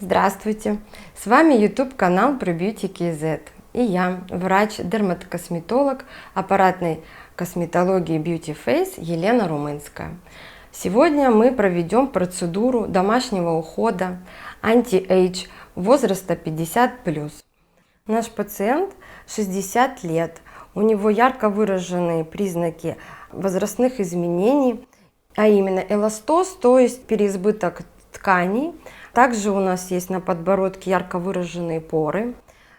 Здравствуйте! С вами YouTube канал ProBeauty KZ и я, врач-дерматокосметолог аппаратной косметологии Beauty Face Елена Румынская. Сегодня мы проведем процедуру домашнего ухода анти-эйдж возраста 50+. Наш пациент 60 лет, у него ярко выраженные признаки возрастных изменений, а именно эластоз, то есть переизбыток тканей. Также у нас есть на подбородке ярко выраженные поры.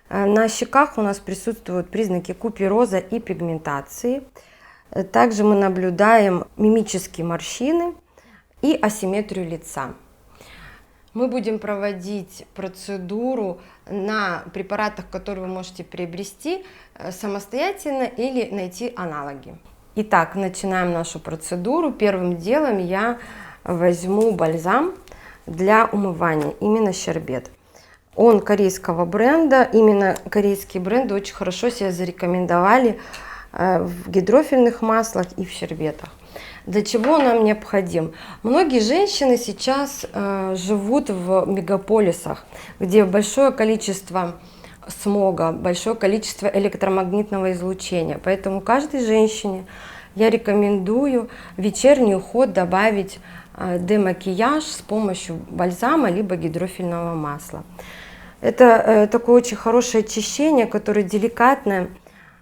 На щеках у нас присутствуют признаки купероза и пигментации. Также мы наблюдаем мимические морщины и асимметрию лица. Мы будем проводить процедуру на препаратах, которые вы можете приобрести самостоятельно или найти аналоги. Итак, начинаем нашу процедуру. Первым делом я возьму бальзам для умывания, именно щербет. Он корейского бренда, именно корейские бренды очень хорошо себя зарекомендовали в гидрофильных маслах и в щербетах. Для чего он нам необходим? Многие женщины сейчас живут в мегаполисах, где большое количество смога, большое количество электромагнитного излучения. Поэтому каждой женщине я рекомендую в вечерний уход добавить демакияж с помощью бальзама либо гидрофильного масла. Это такое очень хорошее очищение, которое деликатно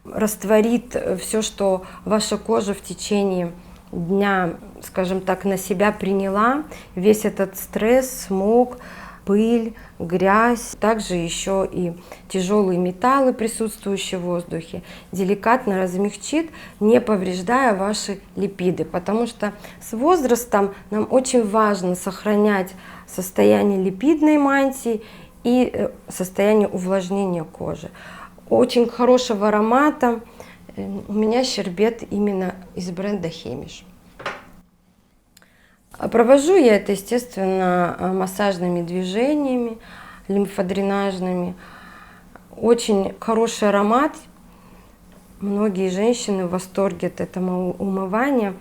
растворит все, что ваша кожа в течение дня, скажем так, на себя приняла, весь этот стресс, смог, пыль, грязь, также еще и тяжелые металлы, присутствующие в воздухе, деликатно размягчит, не повреждая ваши липиды, потому что с возрастом нам очень важно сохранять состояние липидной мантии и состояние увлажнения кожи. Очень хорошего аромата у меня щербет именно из бренда Хемиш. Провожу я это, естественно, массажными движениями, лимфодренажными. Очень хороший аромат. Многие женщины в восторге от этого умывания.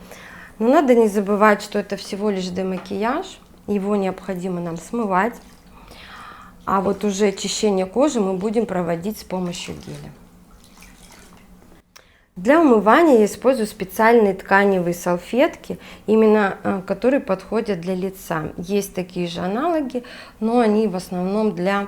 Но надо не забывать, что это всего лишь демакияж. Его необходимо нам смывать. А вот уже очищение кожи мы будем проводить с помощью геля. Для умывания я использую специальные тканевые салфетки, именно которые подходят для лица. Есть такие же аналоги, но они в основном для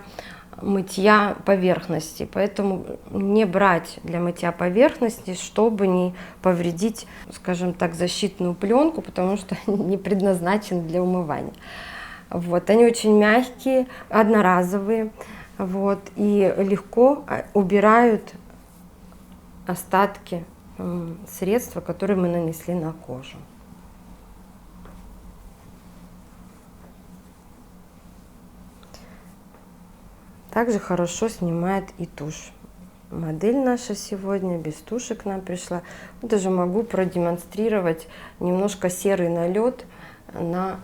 мытья поверхности. Поэтому не брать для мытья поверхности, чтобы не повредить, скажем так, защитную пленку, потому что не предназначены для умывания. Вот, они очень мягкие, одноразовые, вот, и легко убирают остатки средства, которые мы нанесли на кожу. Также хорошо снимает и тушь. Модель наша сегодня без туши к нам пришла. Даже могу продемонстрировать немножко серый налет на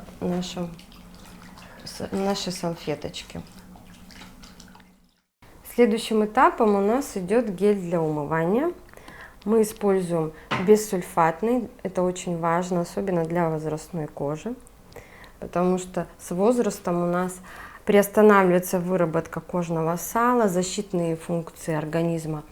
нашей салфеточке. Следующим этапом у нас идет гель для умывания. Мы используем бессульфатный, это очень важно, особенно для возрастной кожи, потому что с возрастом у нас приостанавливается выработка кожного сала, защитные функции организма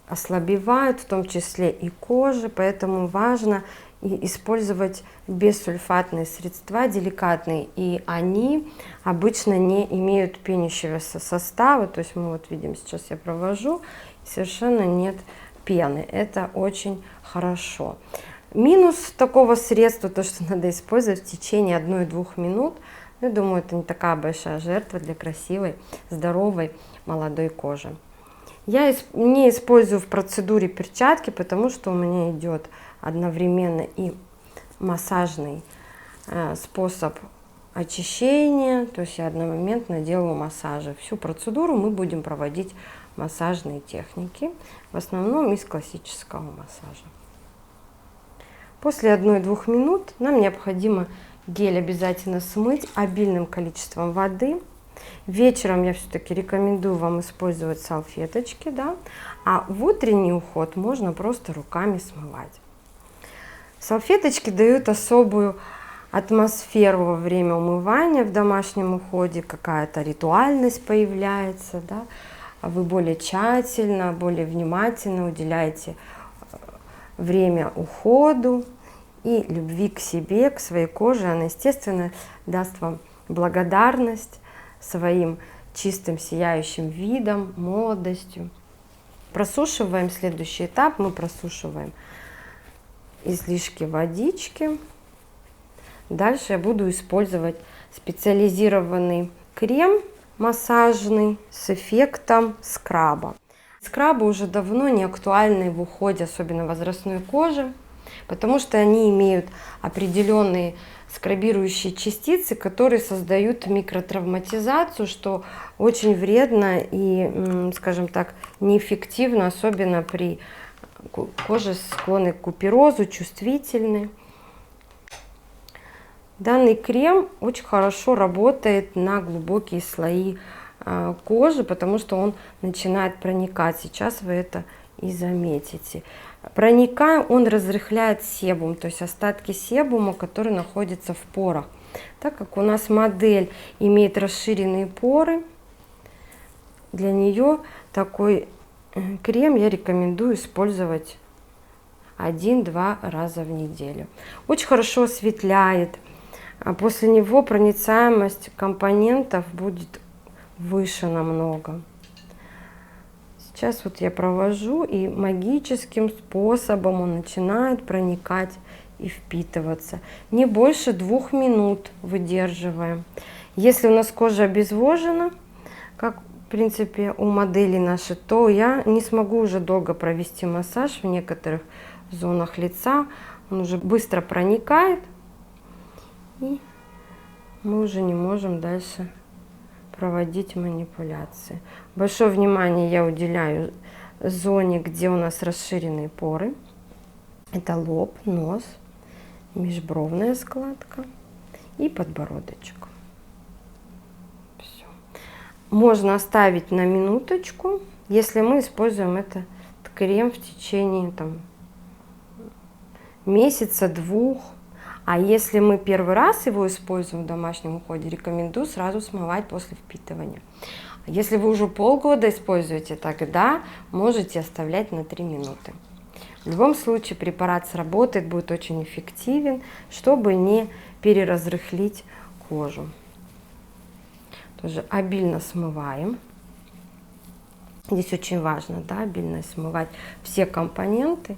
ослабевают, в том числе и кожи, поэтому важно использовать бессульфатные средства, деликатные, и они обычно не имеют пенящегося состава, то есть мы вот видим, сейчас я провожу, совершенно нет пены, это очень хорошо. Минус такого средства, то что надо использовать в течение 1-2 минут, я думаю, это не такая большая жертва для красивой, здоровой, молодой кожи. Я не использую в процедуре перчатки, потому что у меня идет одновременно и массажный способ очищения, то есть я одномоментно делаю массажи. Всю процедуру мы будем проводить массажные техники, в основном из классического массажа. После 1-2 минут нам необходимо гель обязательно смыть обильным количеством воды. Вечером я все-таки рекомендую вам использовать салфеточки, да? А в утренний уход можно просто руками смывать. Салфеточки дают особую атмосферу во время умывания в домашнем уходе, какая-то ритуальность появляется, да? Вы более тщательно, более внимательно уделяете время уходу и любви к себе, к своей коже. Она, естественно, даст вам благодарность своим чистым, сияющим видом, молодостью. Просушиваем следующий этап. Мы просушиваем излишки водички. Дальше я буду использовать специализированный крем массажный с эффектом скраба. Скрабы уже давно не актуальны в уходе, особенно возрастной кожи, потому что они имеют определенные скрабирующие частицы, которые создают микротравматизацию, что очень вредно и, скажем так, неэффективно, особенно при коже, склонной к куперозу, чувствительной. Данный крем очень хорошо работает на глубокие слои кожи, потому что он начинает проникать. Сейчас вы это и заметите. Проникая, он разрыхляет себум, то есть остатки себума, которые находятся в порах. Так как у нас модель имеет расширенные поры, для нее такой крем я рекомендую использовать 1-2 раза в неделю. Очень хорошо осветляет. А после него проницаемость компонентов будет выше намного. Сейчас вот я провожу, и магическим способом он начинает проникать и впитываться. Не больше 2 минут выдерживаем. Если у нас кожа обезвожена, как в принципе у модели нашей, то я не смогу уже долго провести массаж в некоторых зонах лица. Он уже быстро проникает. И мы уже не можем дальше проводить манипуляции. Большое внимание я уделяю зоне, где у нас расширенные поры. Это лоб, нос, межбровная складка и подбородочек. Все. Можно оставить на минуточку, если мы используем этот крем в течение месяца-двух. А если мы первый раз его используем в домашнем уходе, рекомендую сразу смывать после впитывания. Если вы уже полгода используете, тогда можете оставлять на 3 минуты. В любом случае препарат сработает, будет очень эффективен, чтобы не переразрыхлить кожу. Тоже обильно смываем. Здесь очень важно, да, обильно смывать все компоненты,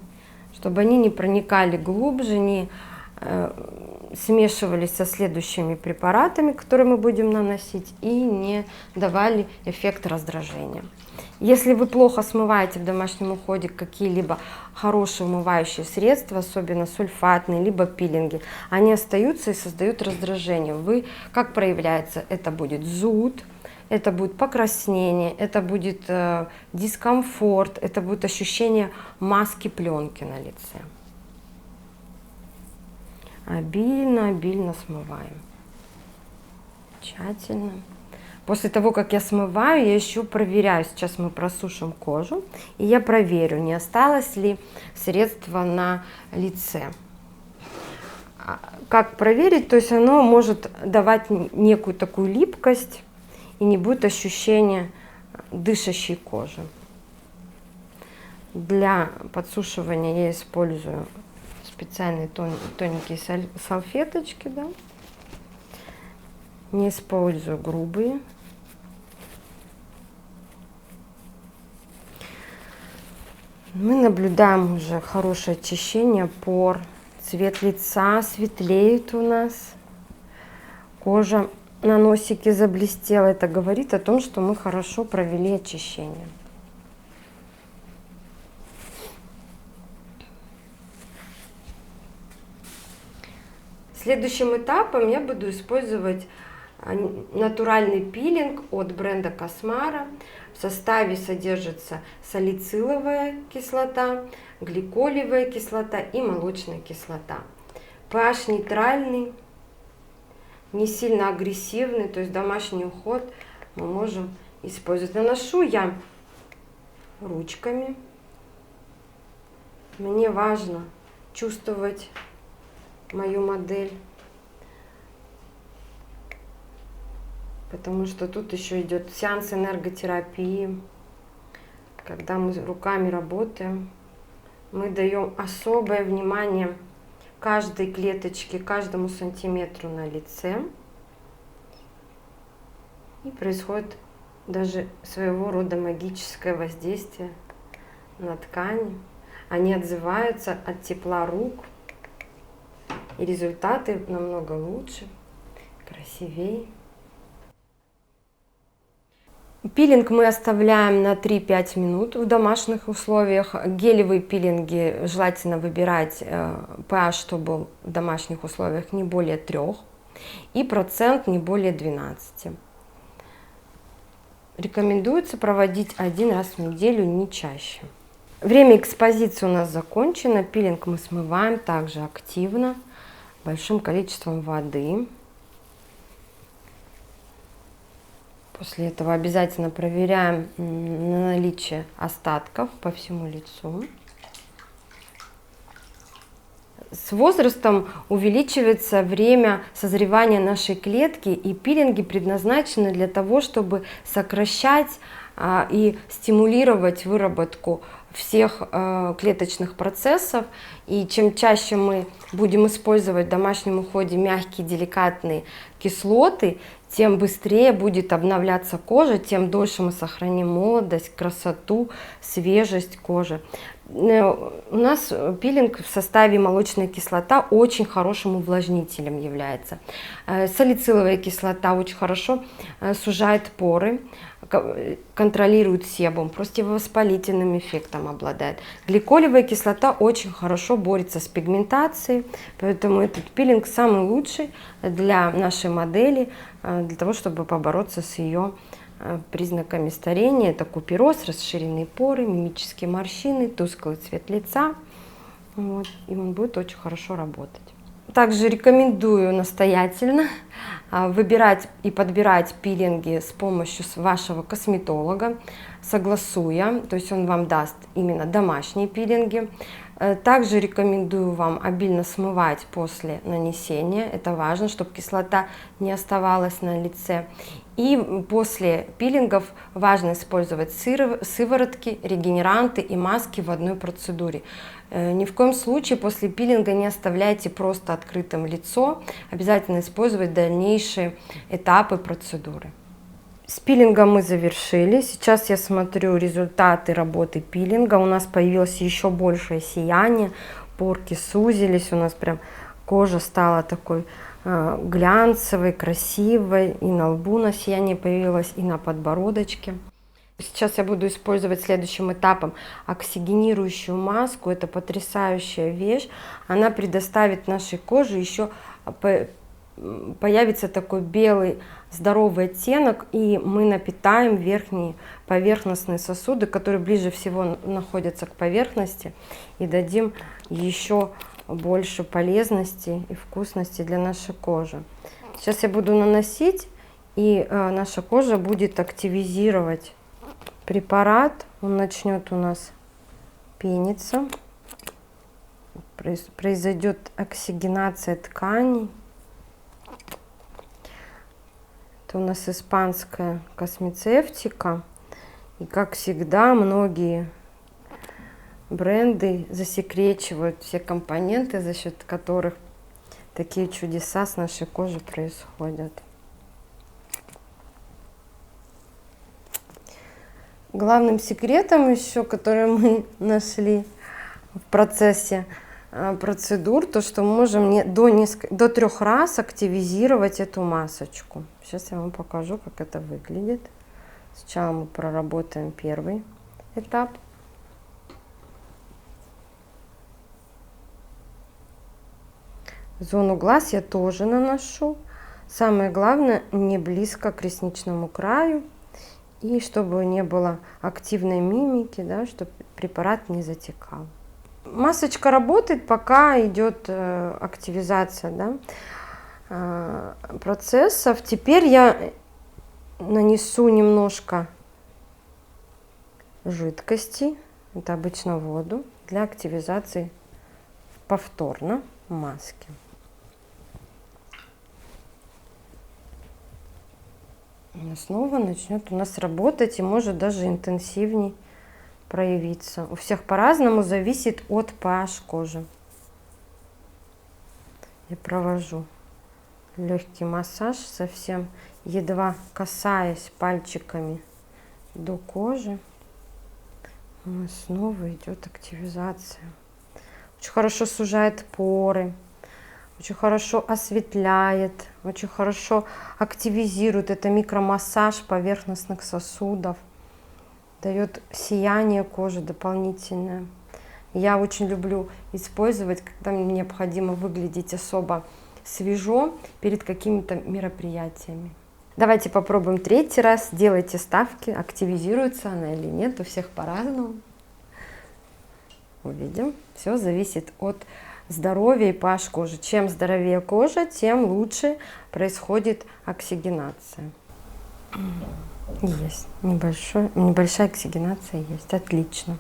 чтобы они не проникали глубже, не смешивались со следующими препаратами, которые мы будем наносить, и не давали эффект раздражения. Если вы плохо смываете в домашнем уходе какие-либо хорошие умывающие средства, особенно сульфатные, либо пилинги, они остаются и создают раздражение. Как проявляется? Это будет зуд, это будет покраснение, это будет дискомфорт, это будет ощущение маски пленки на лице. Обильно смываем. Тщательно. После того, как я смываю, я еще проверяю. Сейчас мы просушим кожу, и я проверю, не осталось ли средства на лице. Как проверить? То есть оно может давать некую такую липкость, и не будет ощущения дышащей кожи. Для подсушивания я использую специальные тоненькие салфеточки, да. Не использую грубые. Мы наблюдаем уже хорошее очищение пор, цвет лица светлеет у нас, кожа на носике заблестела. Это говорит о том, что мы хорошо провели очищение. Следующим этапом я буду использовать натуральный пилинг от бренда Космара. В составе содержится салициловая кислота, гликолевая кислота и молочная кислота. pH нейтральный, не сильно агрессивный, то есть домашний уход мы можем использовать. Наношу я ручками. Мне важно чувствовать мою модель. потому что тут еще идет сеанс энерготерапии. Когда мы руками работаем, мы даем особое внимание каждой клеточке, каждому сантиметру на лице. И происходит даже своего рода магическое воздействие на ткани. Они отзываются от тепла рук, и результаты намного лучше, красивее. Пилинг мы оставляем на 3-5 минут в домашних условиях. Гелевые пилинги желательно выбирать pH, чтобы в домашних условиях не более 3 и процент не более 12. Рекомендуется проводить 1 раз в неделю, не чаще. Время экспозиции у нас закончено. Пилинг мы смываем также активно, большим количеством воды. После этого обязательно проверяем на наличие остатков по всему лицу. С возрастом увеличивается время созревания нашей клетки, и пилинги предназначены для того, чтобы сокращать и стимулировать выработку всех клеточных процессов. И чем чаще мы будем использовать в домашнем уходе мягкие, деликатные кислоты, тем быстрее будет обновляться кожа, тем дольше мы сохраним молодость, красоту, свежесть кожи. У нас пилинг в составе молочная кислота очень хорошим увлажнителем является. Салициловая кислота очень хорошо сужает поры, контролирует себум, противовоспалительным эффектом обладает. Гликолевая кислота очень хорошо борется с пигментацией, поэтому этот пилинг самый лучший для нашей модели, для того, чтобы побороться с ее признаками старения. Это купероз, расширенные поры, мимические морщины, тусклый цвет лица. Вот, и он будет очень хорошо работать. Также рекомендую настоятельно выбирать и подбирать пилинги с помощью вашего косметолога, согласуя, то есть он вам даст именно домашние пилинги. Также рекомендую вам обильно смывать после нанесения, это важно, чтобы кислота не оставалась на лице. И после пилингов важно использовать сыворотки, регенеранты и маски в одной процедуре. Ни в коем случае после пилинга не оставляйте просто открытым лицо, обязательно использовать дальнейшие этапы процедуры. С пилингом мы завершили. Сейчас я смотрю результаты работы пилинга. У нас появилось еще большее сияние, порки сузились, у нас прям кожа стала такой глянцевой, красивой, и на лбу на сияние появилось, и на подбородочке. Сейчас я буду использовать следующим этапом оксигенирующую маску. Это потрясающая вещь. Она предоставит нашей коже еще, появится такой белый здоровый оттенок, и мы напитаем верхние поверхностные сосуды, которые ближе всего находятся к поверхности, и дадим еще больше полезности и вкусности для нашей кожи. Сейчас я буду наносить, и наша кожа будет активизировать препарат. Он начнет у нас пениться, произойдет оксигенация тканей. Это у нас испанская космецевтика, и как всегда многие бренды засекречивают все компоненты, за счет которых такие чудеса с нашей кожей происходят. Главным секретом еще, который мы нашли в процессе процедур, то, что мы можем до 3 раз активизировать эту масочку. Сейчас я вам покажу, как это выглядит. Сначала мы проработаем первый этап. Зону глаз я тоже наношу. Самое главное, не близко к ресничному краю. И чтобы не было активной мимики, да, чтобы препарат не затекал. Масочка работает, пока идет активизация, да, процессов. Теперь я нанесу немножко жидкости, это обычно воду, для активизации повторно маски. снова начнет у нас работать и может даже интенсивней проявиться. У всех по-разному, зависит от pH кожи. Я провожу легкий массаж, совсем едва касаясь пальчиками до кожи. Снова идет активизация. Очень хорошо сужает поры, очень хорошо осветляет, очень хорошо активизирует. Это микромассаж поверхностных сосудов, дает сияние кожи дополнительное. Я очень люблю использовать, когда мне необходимо выглядеть особо свежо перед какими-то мероприятиями. Давайте попробуем третий раз. Делайте ставки, активизируется она или нет. У всех по-разному. Увидим. Все зависит от здоровья и pH кожи. Чем здоровее кожа, тем лучше происходит оксигенация. Есть. Небольшая оксигенация есть. Отлично.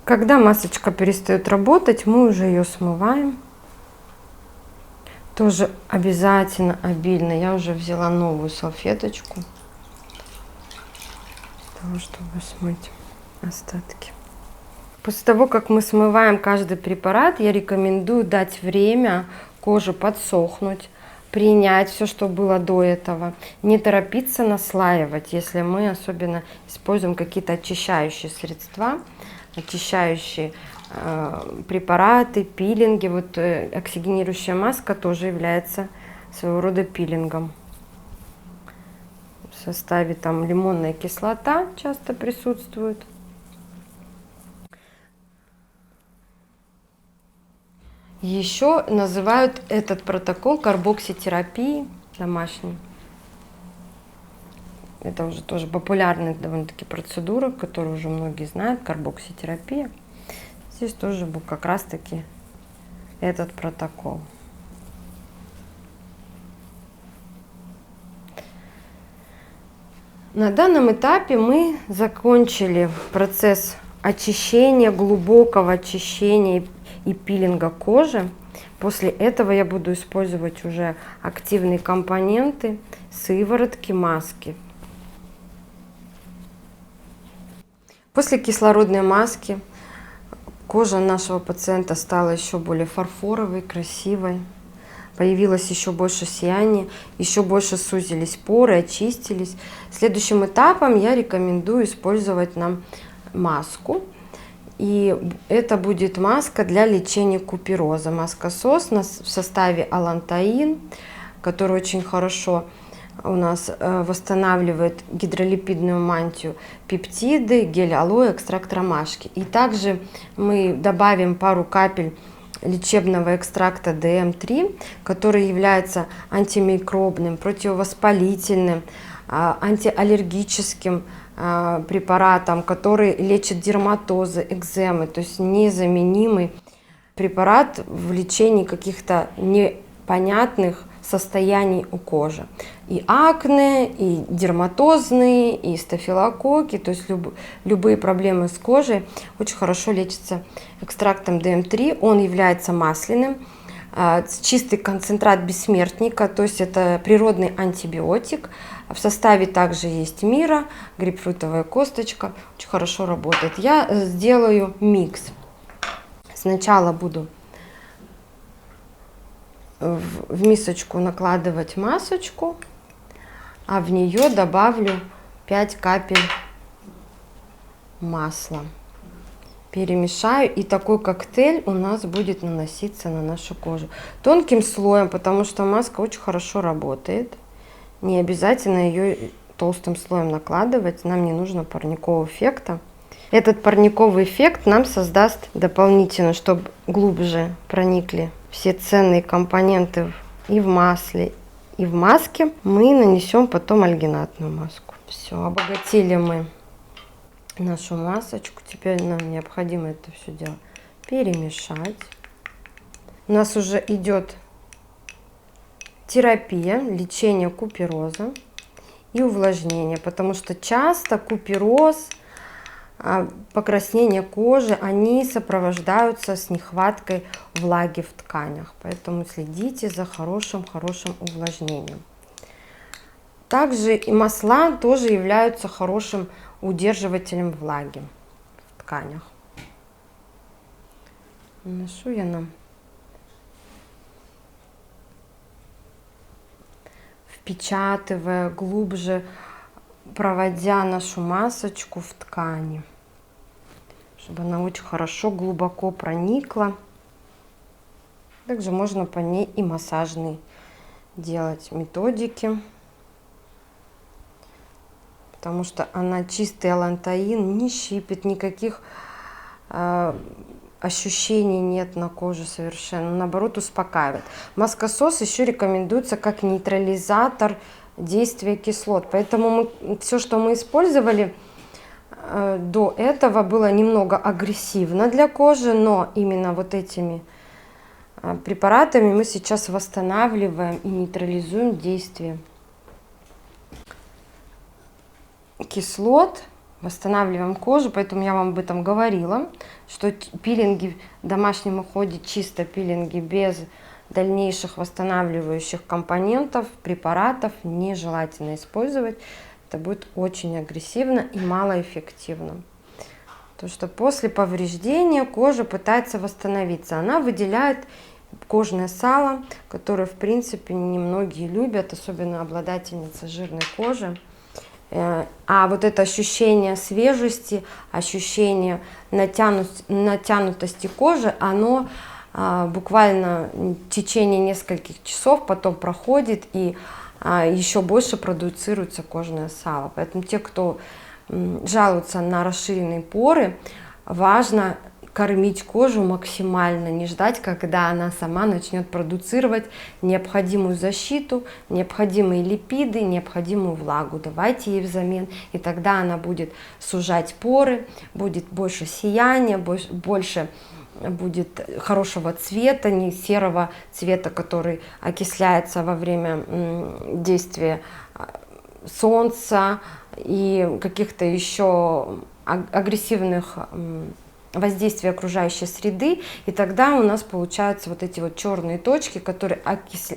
Когда масочка перестает работать, мы уже ее смываем. Тоже обязательно обильно. Я уже взяла новую салфеточку для того, чтобы смыть остатки. После того, как мы смываем каждый препарат, я рекомендую дать время коже подсохнуть, принять все, что было до этого. Не торопиться наслаивать, если мы особенно используем какие-то очищающие средства, очищающие препараты, пилинги. Вот оксигенирующая маска тоже является своего рода пилингом. В составе там лимонная кислота часто присутствует. Еще называют этот протокол карбокситерапией домашней. Это уже тоже популярная довольно-таки процедура, которую уже многие знают, карбокситерапия. Здесь тоже был как раз-таки этот протокол. На данном этапе мы закончили процесс очищения, глубокого очищения и пилинга кожи. После этого я буду использовать уже активные компоненты, сыворотки, маски. После кислородной маски кожа нашего пациента стала еще более фарфоровой, красивой. Появилось еще больше сияния, еще больше сузились поры, очистились. Следующим этапом я рекомендую использовать нам маску. И это будет маска для лечения купероза. Маска СОС в составе алантаин, который очень хорошо у нас восстанавливает гидролипидную мантию, пептиды, гель алоэ, экстракт ромашки. И также мы добавим пару капель лечебного экстракта ДМ3, который является антимикробным, противовоспалительным, антиаллергическим препаратом, который лечит дерматозы, экземы, то есть незаменимый препарат в лечении каких-то непонятных состояний у кожи. И акне, и дерматозные, и стафилококки, то есть любые проблемы с кожей очень хорошо лечатся экстрактом ДМ3. Он является масляным, чистый концентрат бессмертника, то есть это природный антибиотик. В составе также есть мира, грейпфрутовая косточка, очень хорошо работает. Я сделаю микс. Сначала буду в мисочку накладывать масочку, а в нее добавлю 5 капель масла. Перемешаю, и такой коктейль у нас будет наноситься на нашу кожу тонким слоем, потому что маска очень хорошо работает. Не обязательно ее толстым слоем накладывать, нам не нужно парникового эффекта. Этот парниковый эффект нам создаст дополнительно, чтобы глубже проникли все ценные компоненты и в масле, и в маске. Мы нанесем потом альгинатную маску. Все, обогатили мы нашу масочку. Теперь нам необходимо это все дело перемешать. У нас уже идет терапия, лечение купероза и увлажнение, потому что часто купероз, покраснение кожи, они сопровождаются с нехваткой влаги в тканях, поэтому следите за хорошим увлажнением. Также и масла тоже являются хорошим удерживателем влаги в тканях. Наношу я нам, впечатывая глубже, проводя нашу масочку в ткани, чтобы она очень хорошо, глубоко проникла. Также можно по ней и массажные делать методики, потому что она чистый алантаин, не щипет, никаких ощущений нет на коже совершенно, наоборот успокаивает. Маскосос еще рекомендуется как нейтрализатор действия кислот, поэтому все, что мы использовали до этого, было немного агрессивно для кожи, но именно вот этими препаратами мы сейчас восстанавливаем и нейтрализуем действие кислот, восстанавливаем кожу, поэтому я вам об этом говорила, что пилинги в домашнем уходе, чисто пилинги без дальнейших восстанавливающих компонентов, препаратов нежелательно использовать. Это будет очень агрессивно и малоэффективно. Потому что после повреждения кожа пытается восстановиться. Она выделяет кожное сало, которое, в принципе, немногие любят, особенно обладательницы жирной кожи. А вот это ощущение свежести, ощущение натянутости кожи, оно буквально в течение нескольких часов потом проходит, и еще больше продуцируется кожное сало. Поэтому те, кто жалуются на расширенные поры, важно кормить кожу максимально, не ждать, когда она сама начнет продуцировать необходимую защиту, необходимые липиды, необходимую влагу. Давайте ей взамен, и тогда она будет сужать поры, будет больше сияния, больше будет хорошего цвета, не серого цвета, который окисляется во время действия солнца и каких-то еще агрессивных воздействия окружающей среды, и тогда у нас получаются вот эти вот черные точки, которые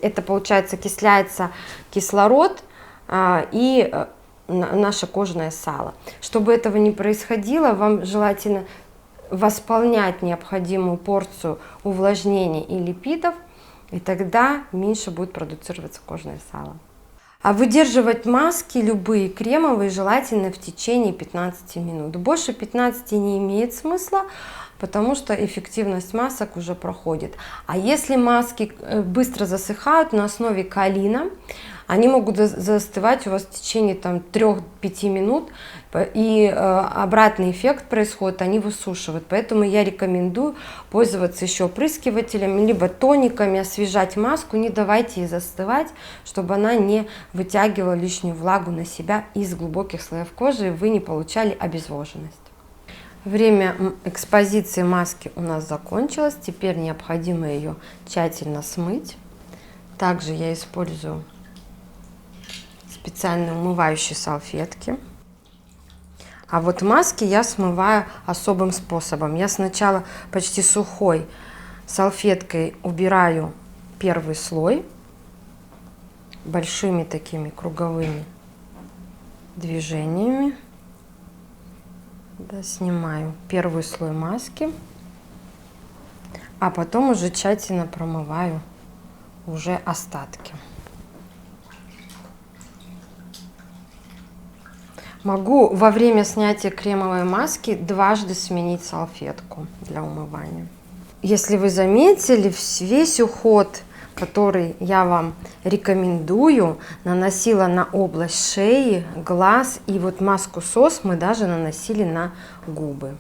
это получается окисляется кислород и наше кожное сало. Чтобы этого не происходило, вам желательно восполнять необходимую порцию увлажнений и липидов, и тогда меньше будет продуцироваться кожное сало. А выдерживать маски, любые кремовые, желательно в течение 15 минут. Больше 15 не имеет смысла, потому что эффективность масок уже проходит. А если маски быстро засыхают на основе каолина, они могут застывать у вас в течение 3-5 минут, и обратный эффект происходит, они высушивают. Поэтому я рекомендую пользоваться еще опрыскивателем, либо тониками, освежать маску, не давайте ей застывать, чтобы она не вытягивала лишнюю влагу на себя из глубоких слоев кожи, и вы не получали обезвоженность. Время экспозиции маски у нас закончилось, теперь необходимо ее тщательно смыть. Также я использую специальные умывающие салфетки. А вот маски я смываю особым способом. Я сначала почти сухой салфеткой убираю первый слой большими такими круговыми движениями. Да, снимаю первый слой маски, а потом уже тщательно промываю уже остатки. Могу во время снятия кремовой маски дважды сменить салфетку для умывания. Если вы заметили, весь уход, который я вам рекомендую, наносила на область шеи, глаз, и вот маску СОС мы даже наносили на губы.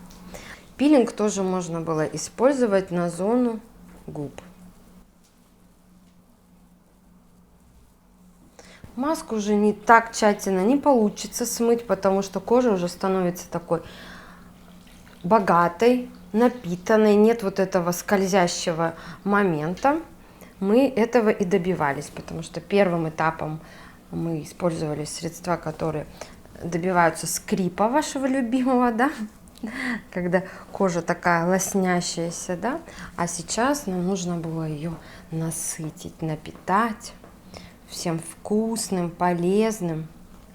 Пилинг тоже можно было использовать на зону губ. Маску уже не так тщательно не получится смыть, потому что кожа уже становится такой богатой, напитанной, нет вот этого скользящего момента. Мы этого и добивались, потому что первым этапом мы использовали средства, которые добиваются скрипа вашего любимого, да, когда кожа такая лоснящаяся, да, а сейчас нам нужно было ее насытить, напитать всем вкусным, полезным.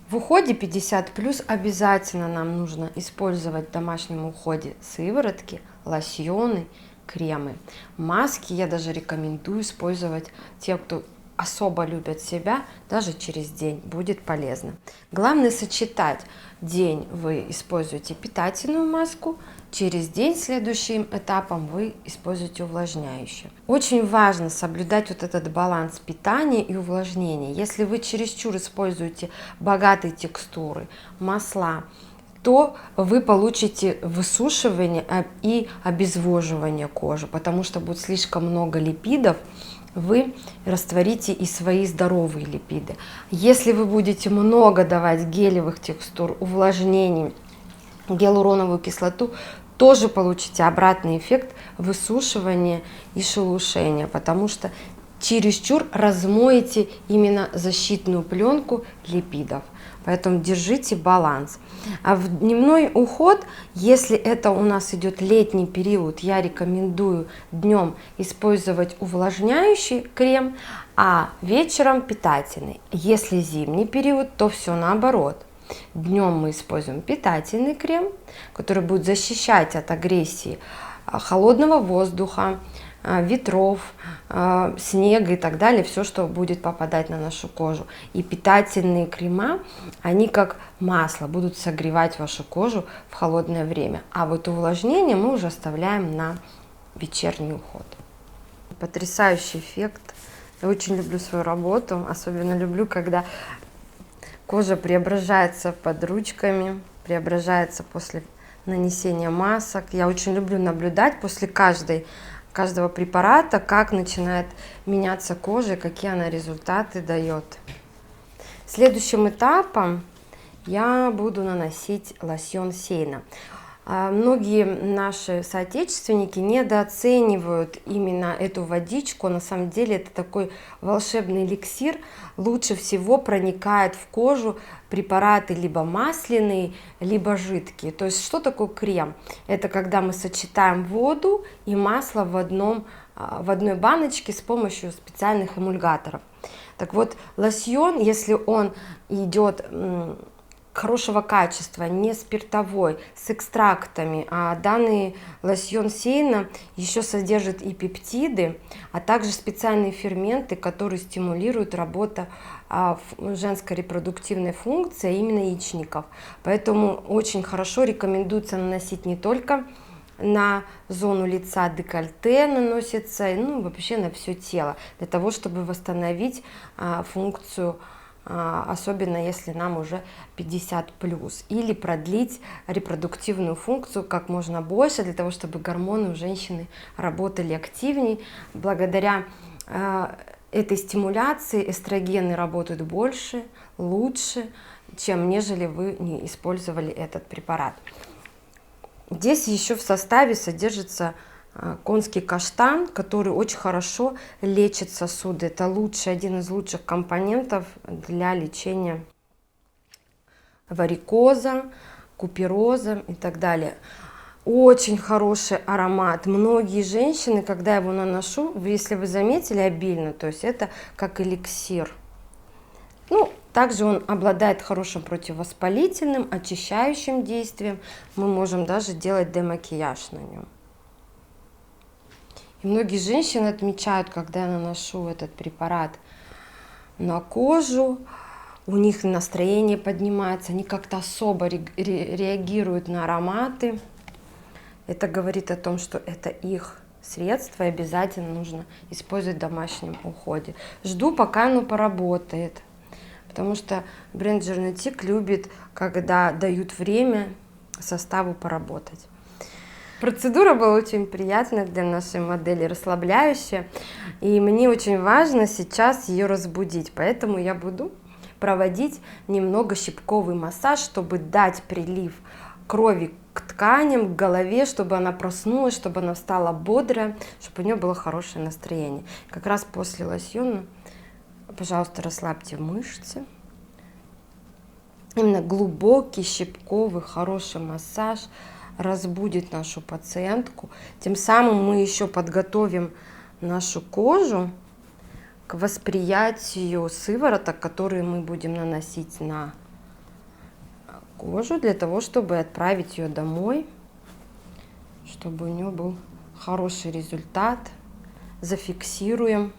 В уходе 50+ обязательно нам нужно использовать в домашнем уходе сыворотки, лосьоны, кремы. Маски я даже рекомендую использовать тем, кто особо любят себя, даже через день будет полезно. Главное сочетать. День вы используете питательную маску, через день следующим этапом вы используете увлажняющую. Очень важно соблюдать вот этот баланс питания и увлажнения. Если вы чересчур используете богатые текстуры, масла, то вы получите высушивание и обезвоживание кожи, потому что будет слишком много липидов, вы растворите и свои здоровые липиды. Если вы будете много давать гелевых текстур, увлажнений, гиалуроновую кислоту, тоже получите обратный эффект высушивания и шелушения, потому что чересчур размоете именно защитную пленку липидов. Поэтому держите баланс. А в дневной уход, если это у нас идет летний период, я рекомендую днем использовать увлажняющий крем, а вечером питательный. Если зимний период, то все наоборот. Днем мы используем питательный крем, который будет защищать от агрессии холодного воздуха, ветров, снега и так далее, все, что будет попадать на нашу кожу. И питательные крема, они как масло будут согревать вашу кожу в холодное время. А вот увлажнение мы уже оставляем на вечерний уход. Потрясающий эффект. Я очень люблю свою работу, особенно люблю, когда кожа преображается под ручками, преображается после нанесения масок. Я очень люблю наблюдать после каждого препарата, как начинает меняться кожа, какие она результаты дает. Следующим этапом я буду наносить лосьон Сеина. Многие наши соотечественники недооценивают именно эту водичку. На самом деле это такой волшебный эликсир. Лучше всего проникает в кожу препараты либо масляные, либо жидкие. То есть что такое крем? Это когда мы сочетаем воду и масло в одной баночке с помощью специальных эмульгаторов. Так вот, лосьон, если он идет хорошего качества, не спиртовой, с экстрактами, а данный лосьон Сеина еще содержит и пептиды, а также специальные ферменты, которые стимулируют работу женской репродуктивной функции, а именно яичников. Поэтому очень хорошо рекомендуется наносить не только на зону лица, декольте наносится, ну вообще на все тело, для того, чтобы восстановить функцию, особенно если нам уже 50+, или продлить репродуктивную функцию как можно больше, для того, чтобы гормоны у женщины работали активнее. Благодаря этой стимуляции эстрогены работают больше, лучше, чем нежели вы не использовали этот препарат. Здесь еще в составе содержится конский каштан, который очень хорошо лечит сосуды. Это один из лучших компонентов для лечения варикоза, купероза и так далее. Очень хороший аромат. Многие женщины, когда я его наношу, если вы заметили, обильно, то есть это как эликсир. Ну, также он обладает хорошим противовоспалительным, очищающим действием. Мы можем даже делать демакияж на нем. И многие женщины отмечают, когда я наношу этот препарат на кожу, у них настроение поднимается, они как-то особо реагируют на ароматы. Это говорит о том, что это их средство, и обязательно нужно использовать в домашнем уходе. Жду, пока оно поработает, потому что бренд Жернетик любит, когда дают время составу поработать. Процедура была очень приятная для нашей модели, расслабляющая, и мне очень важно сейчас ее разбудить, поэтому я буду проводить немного щипковый массаж, чтобы дать прилив крови к тканям, к голове, чтобы она проснулась, чтобы она стала бодрая, чтобы у нее было хорошее настроение. Как раз после лосьона, пожалуйста, расслабьте мышцы. Именно глубокий, щипковый, хороший массаж разбудит нашу пациентку. Тем самым мы еще подготовим нашу кожу к восприятию сывороток, которые мы будем наносить на кожу, для того, чтобы отправить ее домой, чтобы у нее был хороший результат. Зафиксируем.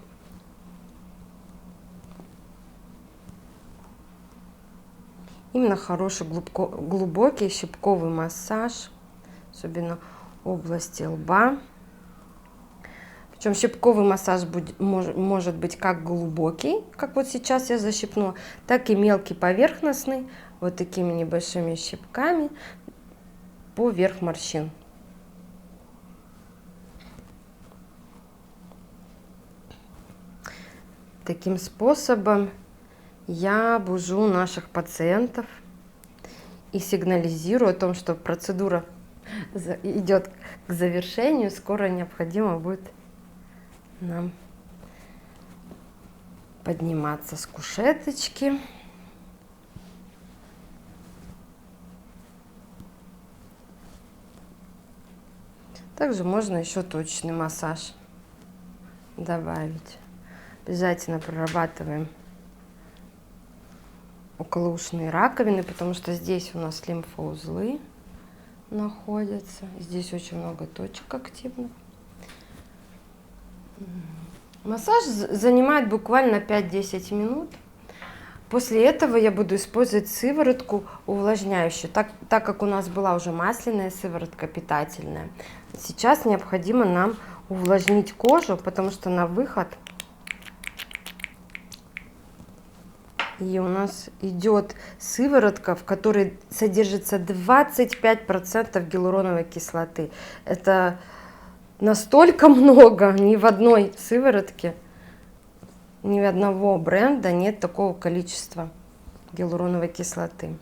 Именно хороший глубокий щипковый массаж, особенно в области лба. Причем щипковый массаж может быть как глубокий, как вот сейчас я защипнула, так и мелкий поверхностный, вот такими небольшими щипками поверх морщин. Таким способом я бужу наших пациентов и сигнализирую о том, что процедура идет к завершению, скоро необходимо будет нам подниматься с кушеточки. Также можно еще точечный массаж добавить. Обязательно прорабатываем околоушные раковины, потому что здесь у нас лимфоузлы находятся. Здесь очень много точек активных. Массаж занимает буквально 5-10 минут. После этого я буду использовать сыворотку увлажняющую, так как у нас была уже масляная сыворотка питательная. Сейчас необходимо нам увлажнить кожу, потому что на выход и у нас идет сыворотка, в которой содержится 25% гиалуроновой кислоты. Это настолько много, ни в одной сыворотке, ни в одного бренда нет такого количества гиалуроновой кислоты.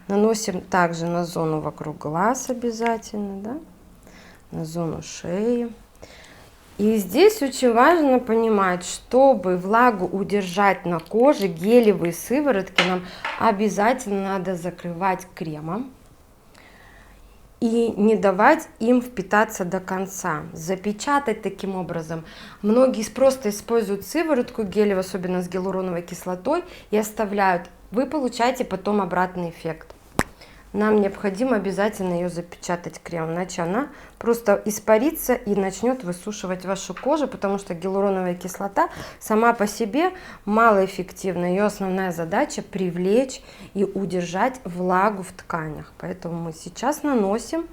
Наносим также на зону вокруг глаз обязательно, да? На зону шеи. И здесь очень важно понимать, чтобы влагу удержать на коже, гелевые сыворотки нам обязательно надо закрывать кремом и не давать им впитаться до конца, запечатать таким образом. Многие просто используют сыворотку гелевую, особенно с гиалуроновой кислотой, и оставляют. Вы получаете потом обратный эффект. Нам необходимо обязательно ее запечатать кремом, иначе она просто испарится и начнет высушивать вашу кожу, потому что гиалуроновая кислота сама по себе малоэффективна. Ее основная задача привлечь и удержать влагу в тканях. Поэтому мы сейчас наносим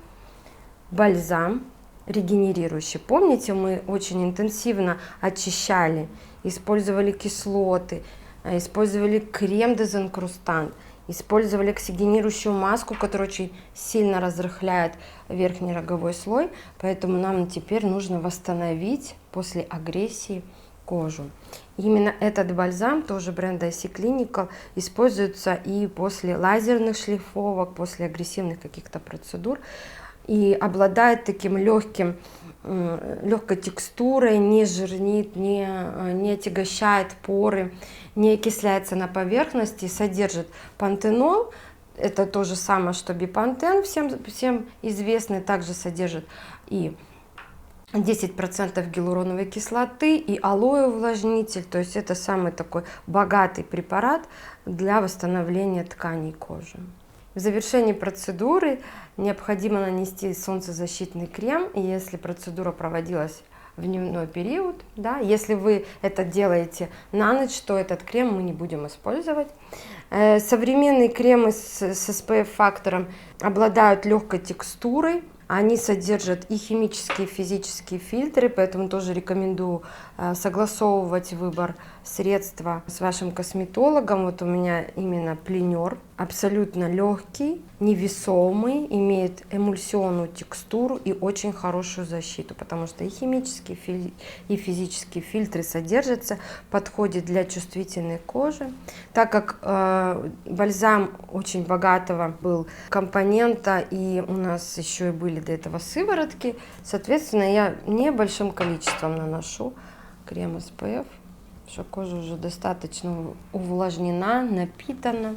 бальзам регенерирующий. Помните, мы очень интенсивно очищали, использовали кислоты, использовали крем-дезинкрустант, использовали оксигенирующую маску, которая очень сильно разрыхляет верхний роговой слой, поэтому нам теперь нужно восстановить после агрессии кожу. Именно этот бальзам, тоже бренда IC Clinical, используется и после лазерных шлифовок, после агрессивных каких-то процедур, и обладает таким легкой текстурой, не жирнит, не отягощает поры, не окисляется на поверхности, содержит пантенол, это то же самое, что бипантен, всем известный, также содержит и 10% гиалуроновой кислоты, и алоэ увлажнитель, то есть это самый такой богатый препарат для восстановления тканей кожи. В завершении процедуры необходимо нанести солнцезащитный крем, и если процедура проводилась в дневной период, да, если вы это делаете на ночь, то этот крем мы не будем использовать. Современные кремы с SPF-фактором обладают легкой текстурой, Они содержат и химические, и физические фильтры, поэтому тоже рекомендую согласовывать выбор средства с вашим косметологом. Вот у меня именно пленер, абсолютно легкий, невесомый, имеет эмульсионную текстуру и очень хорошую защиту, потому что и химические, и физические фильтры содержатся, подходит для чувствительной кожи. Так как бальзам очень богатого был компонента, и у нас еще и были до этого сыворотки, соответственно, я небольшим количеством наношу крем SPF, что кожа уже достаточно увлажнена, напитана.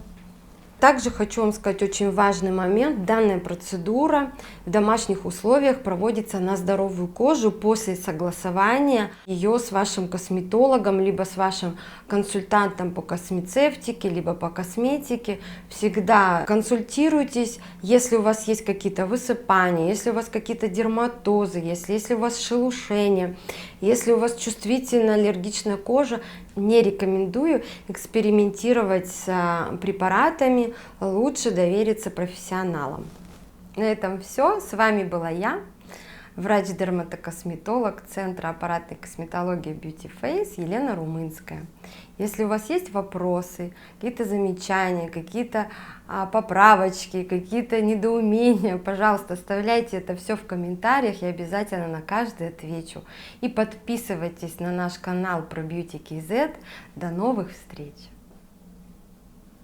Также хочу вам сказать очень важный момент. Данная процедура в домашних условиях проводится на здоровую кожу после согласования ее с вашим косметологом, либо с вашим консультантом по космецевтике, либо по косметике. Всегда консультируйтесь, если у вас есть какие-то высыпания, если у вас какие-то дерматозы, если у вас шелушение, если у вас чувствительная аллергичная кожа. Не рекомендую экспериментировать с препаратами, лучше довериться профессионалам. На этом все. С вами была я, врач-дерматокосметолог Центра аппаратной косметологии Beauty Face Елена Румынская. Если у вас есть вопросы, какие-то замечания, какие-то поправочки, какие-то недоумения, пожалуйста, оставляйте это все в комментариях, я обязательно на каждый отвечу. И подписывайтесь на наш канал про Beauty KZ. До новых встреч!